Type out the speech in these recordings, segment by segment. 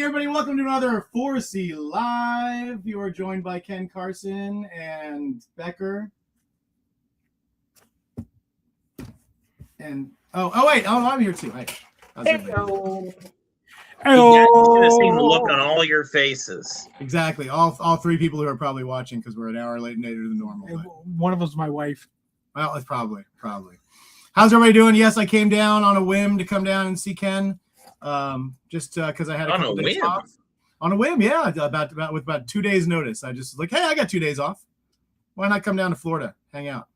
everybody. Welcome to another 4C Live. You are joined by Ken Carson and Becker. And I'm here too. Hi. Hello. You should have seen the look on all your faces. Exactly. All three people who are probably watching because we're an hour later than normal. One of them's my wife. Well, it's probably. How's everybody doing? Yes, I came down on a whim to come down and see Ken. Just because I had a couple days off. On a whim, yeah. With about 2 days notice. I just was like, hey, I got 2 days off. Why not come down to Florida, hang out?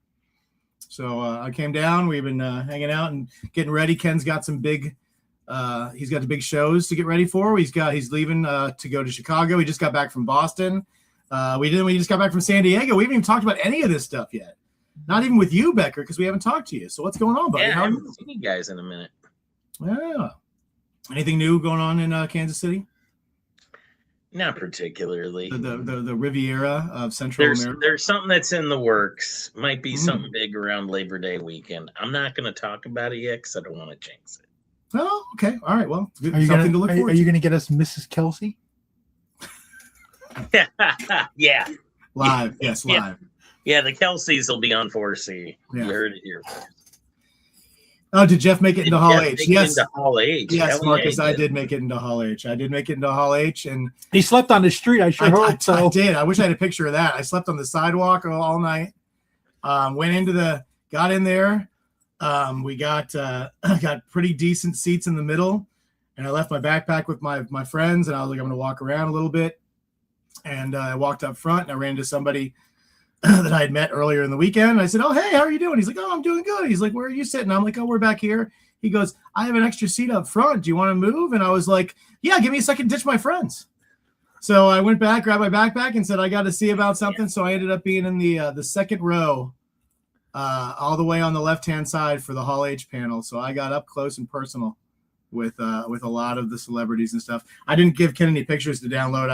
So I came down. We've been hanging out and getting ready. Ken's got some big. He's got the big shows to get ready for. He's leaving to go to Chicago. He just got back from Boston. We just got back from San Diego. We haven't even talked about any of this stuff yet. Not even with you, Becker, because we haven't talked to you. So what's going on, buddy? Yeah, I haven't seen you guys in a minute. Yeah. Anything new going on in Kansas City? Not particularly. The Riviera of Central America. There's something that's in the works. Might be something big around Labor Day weekend. I'm not going to talk about it yet because I don't want to jinx it. Oh, okay. All right. Well, something to look forward to. Are you going to get us Mrs. Kelsey? Yeah. Live. Yes, live. Yeah, the Kelseys will be on 4C. Yeah. You heard it here first. Oh, did Jeff make it into Hall H? Yes. Into Hall H. Yes, Marcus, I did make it into Hall H. And he slept on the street. I hope so. I did. I wish I had a picture of that. I slept on the sidewalk all night. Got in there. We got pretty decent seats in the middle, and I left my backpack with my friends, and I was like, I'm going to walk around a little bit. And I walked up front, and I ran into somebody that I had met earlier in the weekend. And I said, oh, hey, how are you doing? He's like, oh, I'm doing good. He's like, where are you sitting? I'm like, oh, we're back here. He goes, I have an extra seat up front. Do you want to move? And I was like, yeah, give me a second to ditch my friends. So I went back, grabbed my backpack, and said, I got to see about something. So I ended up being in the second row, all the way on the left-hand side for the Hall H panel. So I got up close and personal with a lot of the celebrities and stuff. I didn't give Ken any pictures to download.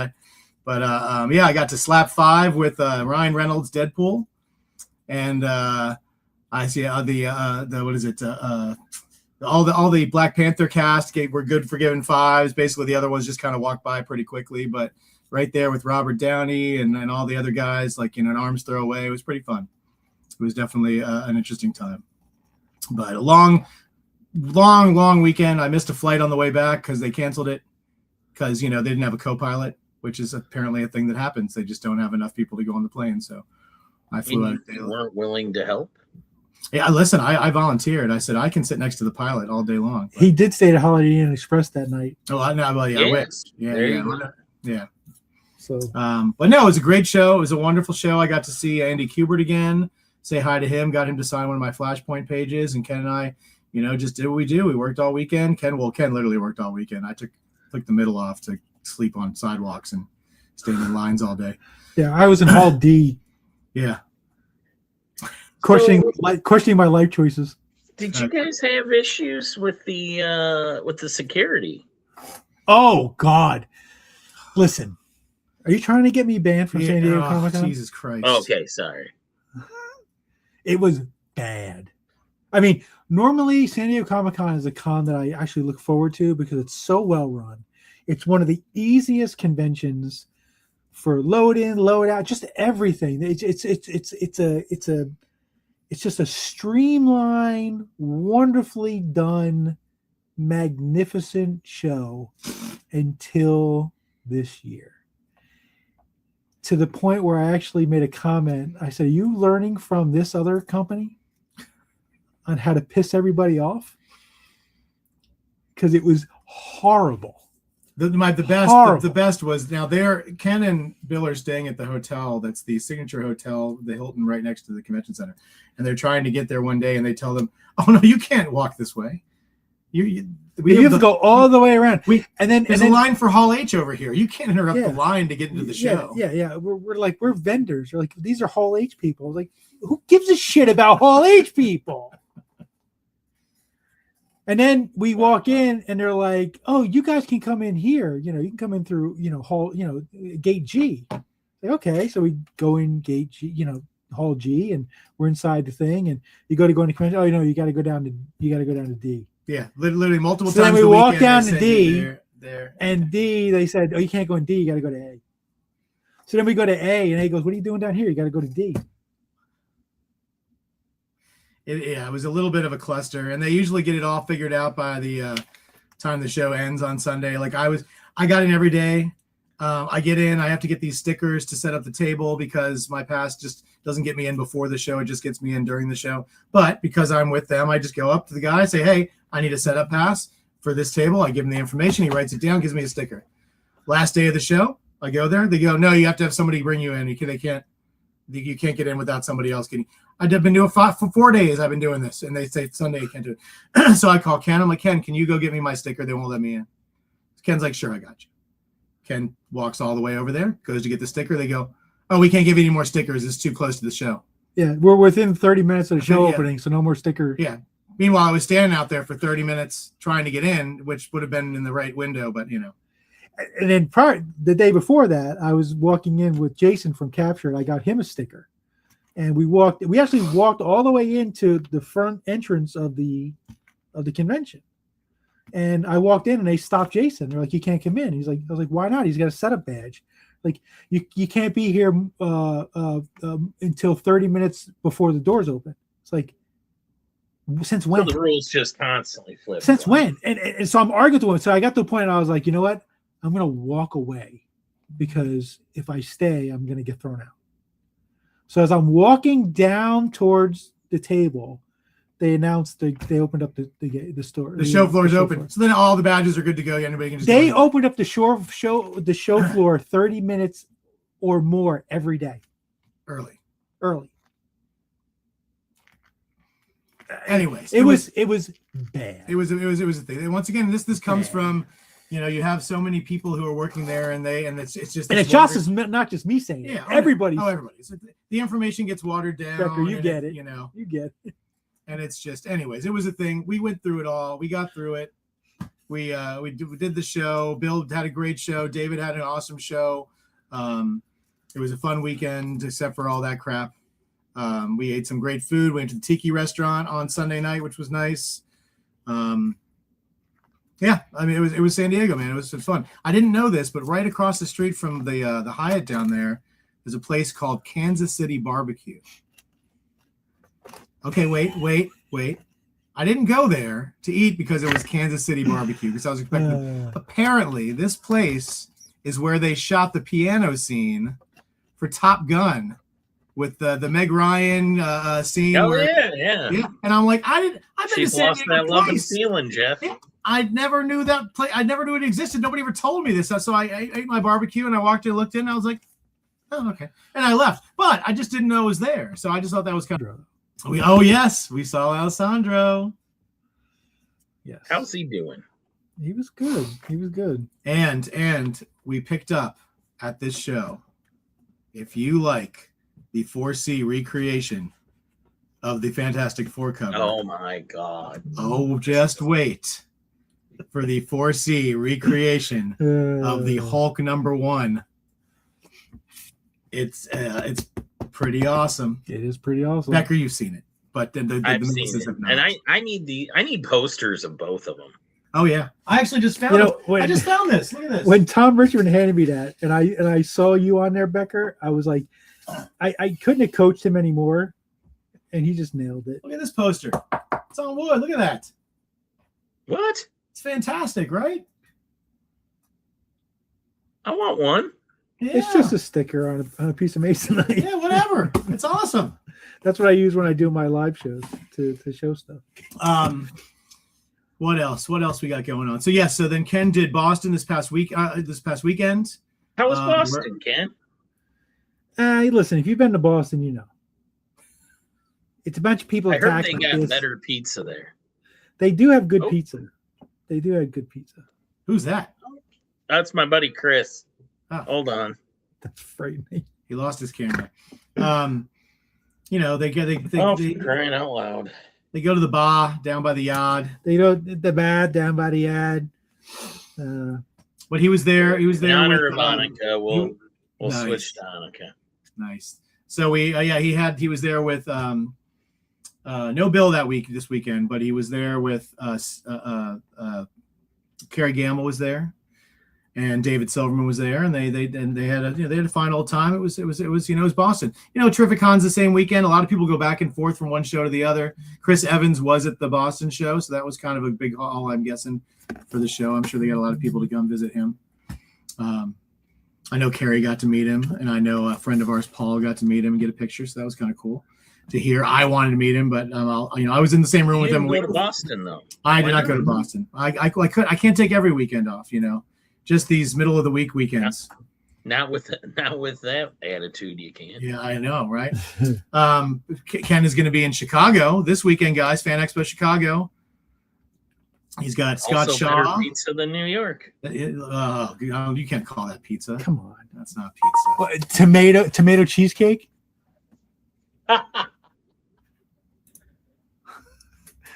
I got to slap 5 with Ryan Reynolds' Deadpool, and I see all the Black Panther cast were good for giving 5s. Basically, the other ones just kind of walked by pretty quickly, but right there with Robert Downey and all the other guys, like an arm's throw away, it was pretty fun. It was definitely an interesting time, but a long weekend. I missed a flight on the way back because they canceled it because they didn't have a co-pilot, which is apparently a thing that happens. They just don't have enough people to go on the plane. So I flew out. You weren't willing to help? Yeah, listen, I volunteered. I said I can sit next to the pilot all day long. He did stay at Holiday Inn Express that night. Oh, I know. Well, yeah, I wish. Yeah. So, but no, it was a great show. It was a wonderful show. I got to see Andy Kubert again, say hi to him, got him to sign one of my Flashpoint pages, and Ken and I, just did what we do. We worked all weekend. Ken literally worked all weekend. I took the middle off to sleep on sidewalks and stand in lines all day. Yeah, I was in Hall D. Yeah. Questioning my life choices. Did you guys have issues with the security? Oh God! Listen, are you trying to get me banned from San Diego Comic-Con? Jesus Christ! Okay, sorry. It was bad. I mean, normally San Diego Comic-Con is a con that I actually look forward to because it's so well run. It's one of the easiest conventions for load in, load out, just everything. It's just a streamlined, wonderfully done, magnificent show until this year. To the point where I actually made a comment. I said, are you learning from this other company on how to piss everybody off? Because it was horrible. The best was now Ken and Bill are staying at the hotel that's the Signature Hotel, the Hilton right next to the convention center, and they're trying to get there one day, and they tell them, "Oh no, you can't walk this way. We have to go all the way around." There's a line for Hall H over here. You can't interrupt the line to get into the show. Yeah. We're vendors. We're like, these are Hall H people. Like, who gives a shit about Hall H people? And then we walk in and they're like, oh, you guys can come in here. You can come in through, hall, gate G. Like, okay. So we go in gate G, hall G, and we're inside the thing. And you go into convention. Oh, you got to go down to D. Yeah. Literally multiple so times. Then we walk down to D. there. And D, they said, oh, you can't go in D. You got to go to A. So then we go to A, and A goes, what are you doing down here? You got to go to D. It was a little bit of a cluster, and they usually get it all figured out by the time the show ends on Sunday. Like I got in every day. I get in, I have to get these stickers to set up the table because my pass just doesn't get me in before the show. It just gets me in during the show. But because I'm with them, I just go up to the guy, say, hey, I need a setup pass for this table. I give him the information. He writes it down, gives me a sticker. Last day of the show, I go there. They go, no, you have to have somebody bring you in. You can't get in without somebody else getting. I've been doing for 4 days. I've been doing this, and they say Sunday you can't do it. So I call Ken. I'm like, Ken, can you go get me my sticker? They won't let me in. Ken's like, sure, I got you. Ken walks all the way over there, goes to get the sticker. They go, oh, we can't give you any more stickers. It's too close to the show. Yeah, we're within 30 minutes of the show Yeah. opening, so no more sticker. Yeah. Meanwhile, I was standing out there for 30 minutes trying to get in, which would have been in the right window, but you know. And then the day before that, I was walking in with Jason from Capture, and I got him a sticker. And we actually walked all the way into the front entrance of the convention. And I walked in and they stopped Jason. They're like, you can't come in. I was like, why not? He's got a setup badge. Like you can't be here until 30 minutes before the doors open. It's like, since when? So the rules just constantly flip. Since when? And so I'm arguing to him. So I got to the point and I was like, you know what? I'm going to walk away because if I stay, I'm going to get thrown out. So as I'm walking down towards the table, they announced they opened up the store. The show floor is open. So then all the badges are good to go. Anybody can just They go in. opened up the show floor 30 minutes or more every day. Early. Anyways, It was bad. It was a thing. And once again, this comes from, you know, you have so many people who are working there, and it's just and it's just not just me saying it. yeah, Everybody. everybody. So the information gets watered down. Becker, you and get it. You know, You get it. and it's just, anyways, it was a thing. We went through it all. We got through it. We did the show. Bill had a great show. David had an awesome show. It was a fun weekend, except for all that crap. We ate some great food. Went to the Tiki restaurant on Sunday night, which was nice. Yeah, I mean, it was San Diego, man. It was fun. I didn't know this, but right across the street from the Hyatt down there is a place called Kansas City Barbecue. Okay, wait. I didn't go there to eat because it was Kansas City Barbecue, because I was expecting. Apparently, this place is where they shot the piano scene for Top Gun with the Meg Ryan scene. Oh, where, yeah. And I'm like, I've been to She's San lost Diego that love and twice. feeling, Jeff. Yeah. I never knew that place. I never knew it existed. Nobody ever told me this. So I ate my barbecue and I walked in, looked in, and I was like, oh, okay. And I left. But I just didn't know it was there. So I just thought that was kind of. Yes, we saw Alessandro. Yes. How's he doing? He was good. And we picked up at this show, if you like the 4C recreation of the Fantastic Four cover. Oh my God. Oh, just wait for the 4C recreation of the Hulk #1. It's pretty awesome. It is pretty awesome. Becker, you've seen it, but the I've seen misses it. have not. And I need posters of both of them. Oh yeah, I actually just found it. I just found this. Look at this. When Tom Richmond handed me that, and I saw you on there, Becker, I was like, I couldn't have coached him anymore, and he just nailed it. Look at this poster. It's on wood. Look at that. What? It's fantastic, right? I want one. Yeah. It's just a sticker on a piece of masonite. Yeah, whatever. It's awesome. That's what I use when I do my live shows to show stuff. What else? What else we got going on? So yes, so then Ken did Boston this past weekend. How was Boston, Ken? Listen, if you've been to Boston, you know. It's a bunch of people. I heard they like got this. better pizza there. They do have good pizza. They do have good pizza. Who's that? That's my buddy Chris. Oh. Hold on. That's frightening. He lost his camera. You know, they Crying out loud. They go to the bar down by the yard. They go the bad down by the yard. But he was there. He was there. In honor with, of Annika, we'll nice. switch to Annika. Nice. So he was there with no Bill this weekend, but he was there with Carrie Gamble was there. and David Silverman was there, and they had a fine old time. It was Boston. Terrificon's the same weekend. A lot of people go back and forth from one show to the other. Chris Evans was at the Boston show, so that was kind of a big haul, I'm guessing, for the show. I'm sure they got a lot of people to come visit him. I know Carrie got to meet him, and I know a friend of ours, Paul, got to meet him and get a picture, so that was kind of cool to hear. I wanted to meet him, but I was in the same room with him. Go to Boston though. I did not go to Boston. I can't take every weekend off, just these middle of the week weekends. Not with that attitude, you can't. Yeah, I know, right? Ken is going to be in Chicago this weekend, guys. Fan Expo Chicago. He's got Scott also Shaw. Better pizza than New York. You can't call that pizza. Come on, that's not pizza. What, tomato cheesecake.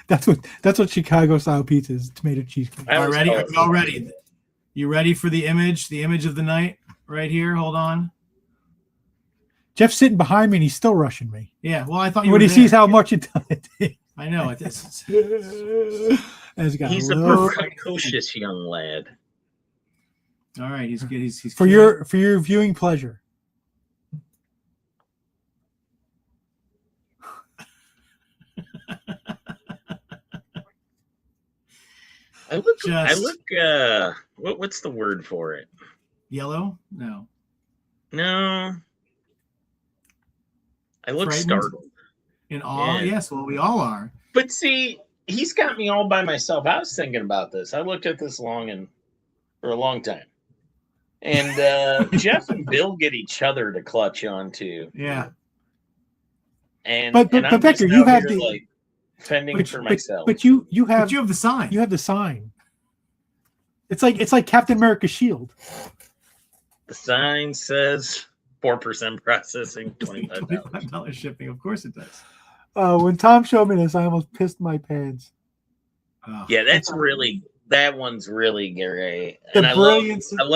That's what Chicago style pizza is. Tomato cheesecake. All ready? Are y'all ready? You ready for the image? The image of the night right here. Hold on. Jeff's sitting behind me and he's still rushing me. Yeah. Well, I thought you. When he sees how much it does. I know it is. He's a precocious young lad. All right, he's good. He's for your viewing pleasure. I look. What's the word for it? Yellow? No. I look frightened? Startled. In awe? Yeah. Yes. Well, we all are. But see, he's got me all by myself. I was thinking about this. I looked at this for a long time, and Jeff and Bill get each other to clutch onto. Yeah. But Becker, you have the fending for myself. But you have the sign. You have the sign. It's like Captain America's shield. The sign says 4% processing, $25 shipping. Of course it does. When Tom showed me this, I almost pissed my pants. Yeah, that one's really great. I love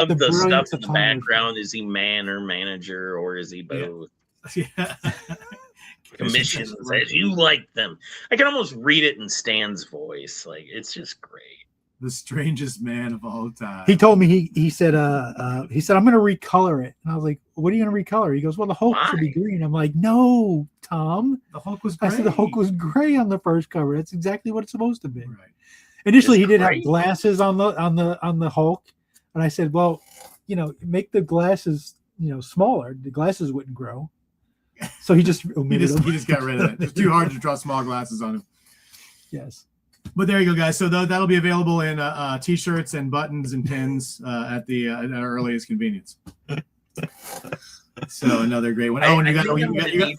the stuff in the background. Is he man or manager, or is he both? Yeah. Commissions as you like them. I can almost read it in Stan's voice. Like, it's just great. The strangest man of all time. He told me he said I'm going to recolor it, and I was like, "What are you going to recolor?" He goes, "Well, the Hulk should be green." I'm like, "No, Tom. The Hulk was gray." I said the Hulk was gray on the first cover. That's exactly what it's supposed to be. Right. Initially, he did have glasses on the Hulk, and I said, "Well, make the glasses smaller. The glasses wouldn't grow." So he just omitted them. He just got rid of it. It's too hard to draw small glasses on him. Yes. But there you go, guys. So that'll be available in T-shirts and buttons and pins at our earliest convenience. So another great one. Oh, and you got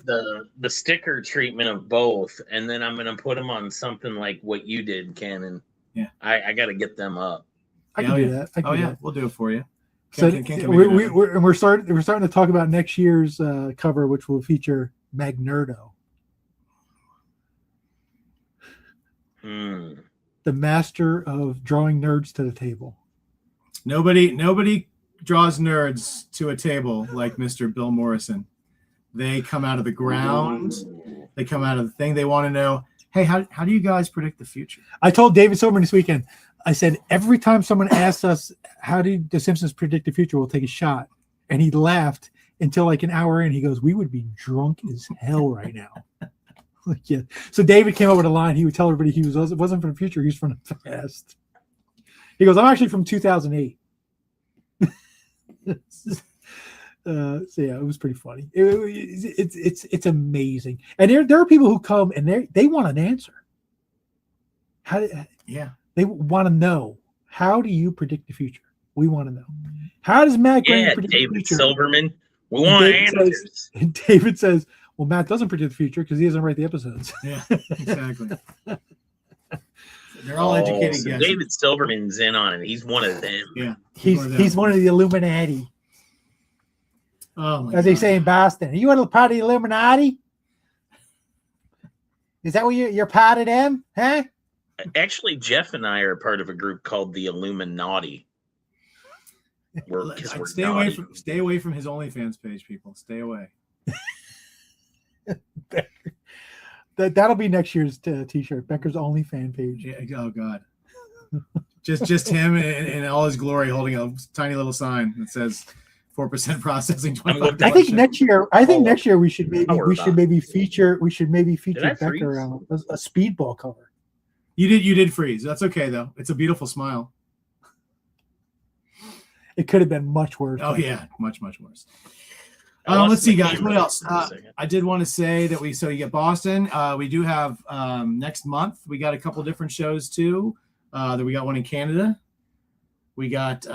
the sticker treatment of both, and then I'm going to put them on something like what you did, Ken. And yeah, I got to get them up. I can do that. We'll do it for you. So we're starting to talk about next year's cover, which will feature Magnerdo. The master of drawing nerds to the table. Nobody draws nerds to a table like Mr. Bill Morrison. They come out of the ground. They come out of the thing. They want to know, hey, how do you guys predict the future? I told David Silverman this weekend, I said, every time someone asks us, how do the Simpsons predict the future, we'll take a shot. And he laughed until like an hour in. He goes, we would be drunk as hell right now. Yeah. So David came up with a line. He would tell everybody it wasn't from the future. He was from the past. He goes, I'm actually from 2008. So yeah, it was pretty funny. It's amazing. And there are people who come and they want an answer. They want to know, how do you predict the future? We want to know. How does Matt Groening predict David the future? Silverman. We want answers. And David says, well, Matt doesn't predict the future because he doesn't write the episodes. Yeah, exactly. They're all educated so guesses. David Silverman's in on it. He's one of them. Yeah. He's one of the Illuminati. Oh, as they say in Boston. Are you a part of the Illuminati? Is that what you're part of them? Huh? Actually, Jeff and I are part of a group called the Illuminati. Stay away from his OnlyFans page, people. Stay away. That'll be next year's T-shirt. Becker's OnlyFans page. Yeah. Oh God. Just him in all his glory, holding a tiny little sign that says 4% processing. I think next year. I think next year we should maybe feature Did I Becker freeze? on a speedball cover. You did freeze. That's okay though. It's a beautiful smile. It could have been much worse. Oh yeah, much worse. I lost Let's see, the guys. camera What else? for a second. I did want to say that you get Boston. We do have next month. We got a couple different shows too. That we got one in Canada. We got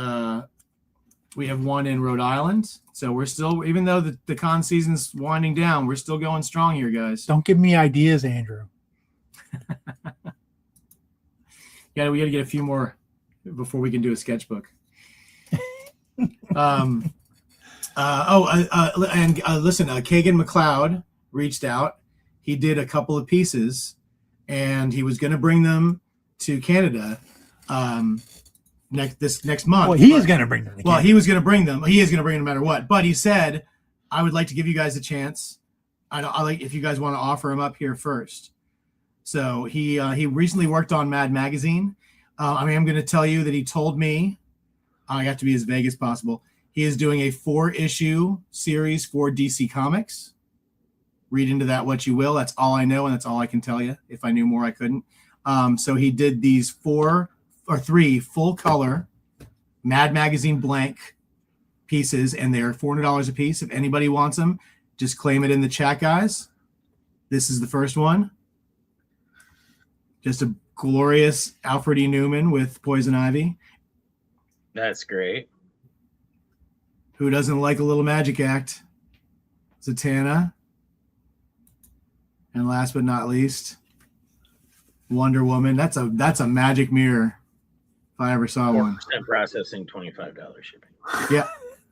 we have one in Rhode Island. So we're still, even though the con season's winding down, we're still going strong here, guys. Don't give me ideas, Andrew. Yeah, we got to get a few more before we can do a sketchbook. Listen, Kagan McLeod reached out. He did a couple of pieces, and he was going to bring them to Canada next month. Well, he is going to bring them. To Canada. He was going to bring them. He is going to bring them no matter what. But he said, I would like to give you guys a chance. I like if you guys want to offer him up here first. So he recently worked on Mad Magazine. I'm going to tell you that he told me, I have to be as vague as possible. He is doing a 4-issue series for DC Comics. Read into that what you will. That's all I know, and that's all I can tell you. If I knew more, I couldn't. So he did these 3 full color Mad Magazine blank pieces, and they're $400 a piece. If anybody wants them, just claim it in the chat, guys. This is the first one. Just a glorious Alfred E. Newman with Poison Ivy. That's great. Who doesn't like a little magic act? Zatanna. And last but not least, Wonder Woman. That's a magic mirror. If I ever saw one. 4% processing, $25 shipping. Yeah.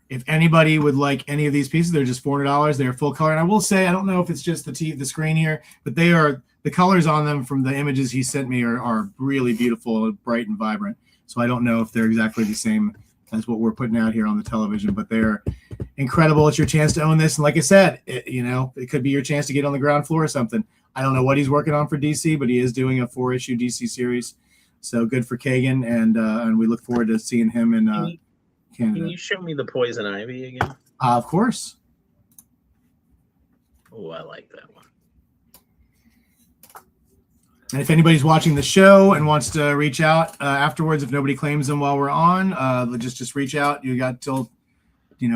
If anybody would like any of these pieces, they're just $400. They're full color. And I will say, I don't know if it's just the screen here, but the colors on them from the images he sent me are really beautiful, bright and vibrant. So I don't know if they're exactly the same as what we're putting out here on the television, but they're incredible. It's your chance to own this. And like I said, it could be your chance to get on the ground floor or something. I don't know what he's working on for DC, but he is doing a 4-issue DC series. So good for Kagan. And we look forward to seeing him in Canada. Can you show me the Poison Ivy again? Of course. Oh, I like that one. And if anybody's watching the show and wants to reach out afterwards, if nobody claims them while we're on, just reach out. You got till,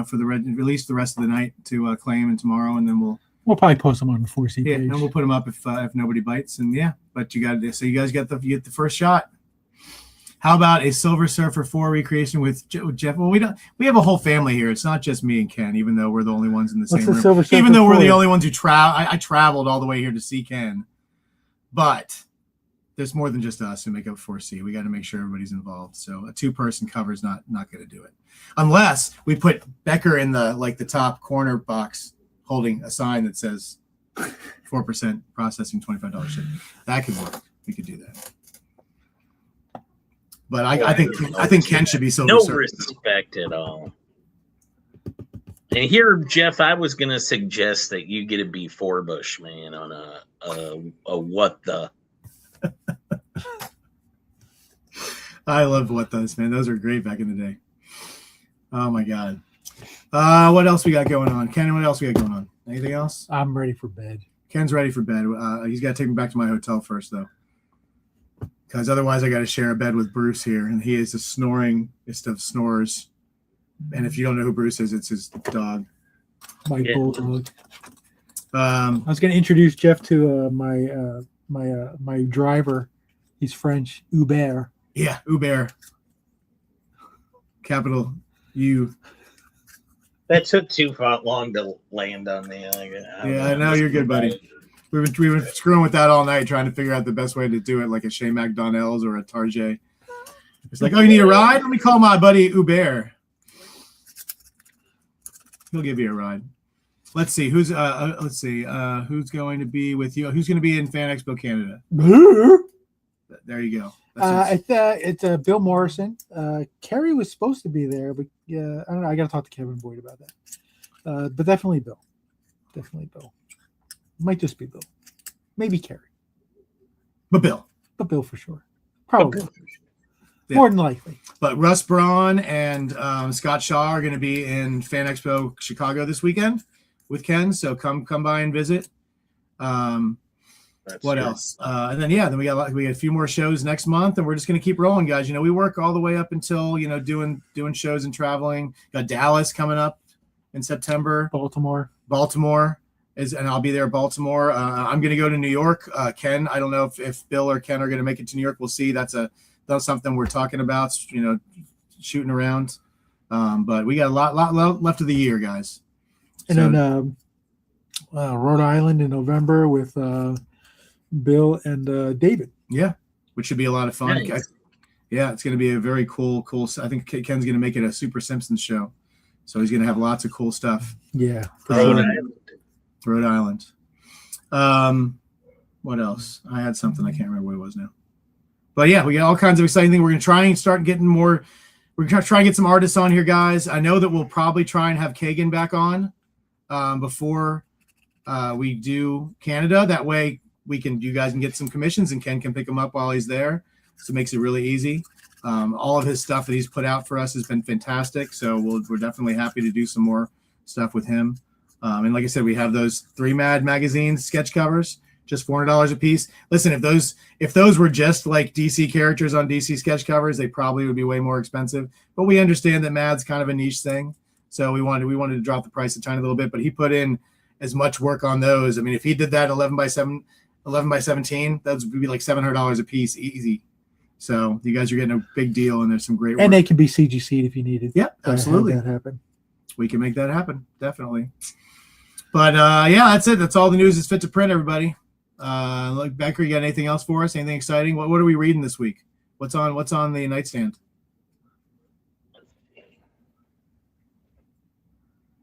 for the release the rest of the night to claim, and tomorrow, and then we'll probably post them on the 4C page. And we'll put them up if nobody bites. And but you guys get the first shot. How about a Silver Surfer 4 recreation with Jeff? Well, we have a whole family here. It's not just me and Ken, even though we're the only ones in the same room. Silver Surfer even though 4? we're the only ones who travel. I traveled all the way here to see Ken. But there's more than just us who make up 4C. We got to make sure everybody's involved. So a 2-person cover is not going to do it, unless we put Becker in the top corner box holding a sign that says 4% processing, $25 shipping. That could work. We could do that. But I think Ken should be Silver Surfer. No respect at all. And here, Jeff, I was going to suggest that you get a B4 Bush, man, on a what the. I love what those, man. Those are great back in the day. Oh my God. What else we got going on? Ken, what else we got going on? Anything else? I'm ready for bed. Ken's ready for bed. He's got to take me back to my hotel first, though. Because otherwise I got to share a bed with Bruce here. And he is a snoringest of snorers. And if you don't know who Bruce is, it's his dog. My bulldog. I was going to introduce Jeff to my driver. He's French, Hubert. Yeah, Hubert. Capital U. That took too long to land on me. I know you're good, buddy. We've been screwing with that all night, trying to figure out the best way to do it, like a Shea McDonnell's or a Tarjay. It's like, oh, you need a ride? Let me call my buddy Hubert. He'll give you a ride. Let's see who's going to be with you. Who's going to be in Fan Expo Canada? There you go. It's Bill Morrison. Kerry was supposed to be there, but I don't know. I got to talk to Kevin Boyd about that. But definitely Bill. Definitely Bill. Might just be Bill. Maybe Kerry. But Bill. But Bill for sure. Probably. More than likely. But Russ Braun and Scott Shaw are going to be in Fan Expo Chicago this weekend with Ken. So come by and visit. What else? And then then we got a few more shows next month, and we're just going to keep rolling, guys. You know, we work all the way up until doing shows and traveling. Got Dallas coming up in September. Baltimore is, and I'll be there. Baltimore. I'm going to go to New York. Ken, I don't know if Bill or Ken are going to make it to New York. We'll see. That's something we're talking about. Shooting around. But we got a lot left of the year, guys. And then Rhode Island in November with Bill and David. Yeah, which should be a lot of fun. Nice. Yeah, it's going to be a very cool. I think Ken's going to make it a Super Simpsons show, so he's going to have lots of cool stuff. Yeah, Rhode Island. What else? I had something. I can't remember what it was now. But yeah, we got all kinds of exciting things. We're going to try and start getting more. We're going to try and get some artists on here, guys. I know that we'll probably try and have Kagan back on before we do Canada. That way you guys can get some commissions and Ken can pick them up while he's there. So it makes it really easy. All of his stuff that he's put out for us has been fantastic. So we're definitely happy to do some more stuff with him. And like I said, we have those 3 Mad magazines sketch covers, just $400 a piece. Listen, if those were just like DC characters on DC sketch covers, they probably would be way more expensive. But we understand that Mad's kind of a niche thing. So we wanted to drop the price a tiny little bit, but he put in as much work on those. I mean, if he did that 11 by 17, that would be like $700 a piece, easy. So you guys are getting a big deal, and there's some great work. And they can be CGC'd if you needed. Yeah, absolutely. That happen. We can make that happen, definitely. But that's it. That's all the news is fit to print, everybody. Look, Becker, you got anything else for us? Anything exciting? What are we reading this week? What's on the nightstand?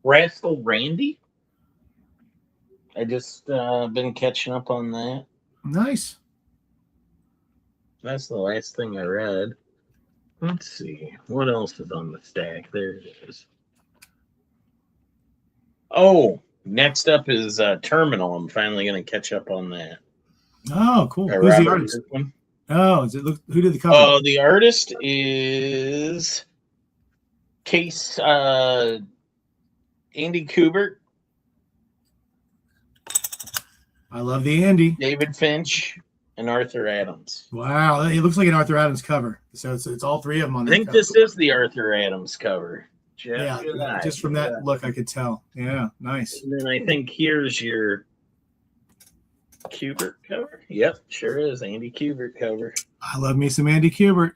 Rascal Randy. I just been catching up on that. Nice. That's the last thing I read. Let's see. What else is on the stack? There it is. Oh, next up is Terminal. I'm finally going to catch up on that. Oh, cool. Who's the artist? Oh, who did the cover? Oh, the artist is Case Andy Kubert. I love the Andy. David Finch and Arthur Adams. Wow, it looks like an Arthur Adams cover. So it's all 3 of them on I think cover. this is the Arthur Adams cover. Yeah, just from that look, I could tell. Yeah, nice. And then I think here's your Kubert cover. Yep, sure is. Andy Kubert cover. I love me some Andy Kubert.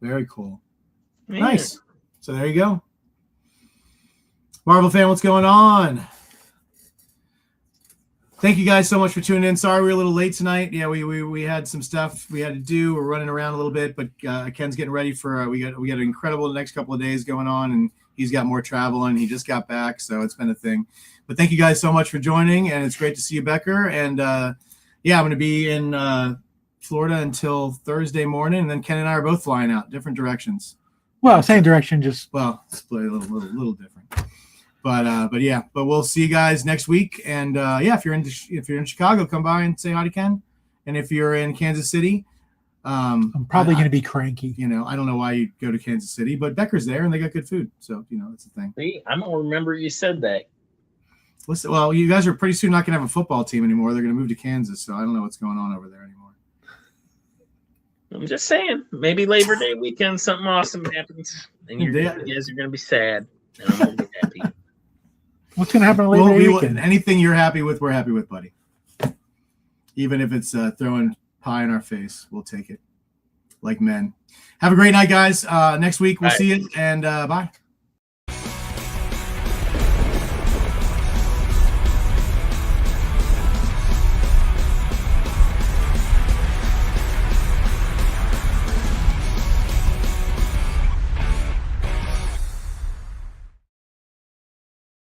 Very cool. Man. Nice. So there you go. Marvel fan, what's going on? Thank you guys so much for tuning in. Sorry we were a little late tonight. Yeah, we had some stuff we had to do. We're running around a little bit, but Ken's getting ready for we got an incredible next couple of days going on, and he's got more travel and he just got back, so it's been a thing. But thank you guys so much for joining, and it's great to see you, Becker. And I'm going to be in Florida until Thursday morning, and then Ken and I are both flying out different directions. Well, same direction, just split a little different. But we'll see you guys next week. And if you're in Chicago, come by and say hi to Ken. And if you're in Kansas City, I'm probably going to be cranky. I don't know why you go to Kansas City, but Becker's there and they got good food. So, it's the thing. See, I don't remember you said that. Listen, well, you guys are pretty soon not going to have a football team anymore. They're going to move to Kansas. So I don't know what's going on over there anymore. I'm just saying, maybe Labor Day weekend, something awesome happens. And you guys are going to be sad. And I'm going to be happy. What's going to happen on Labor Day weekend? Anything you're happy with, we're happy with, buddy. Even if it's throwing pie in our face, we'll take it like men. Have a great night, guys. Next week, we'll see you, and bye.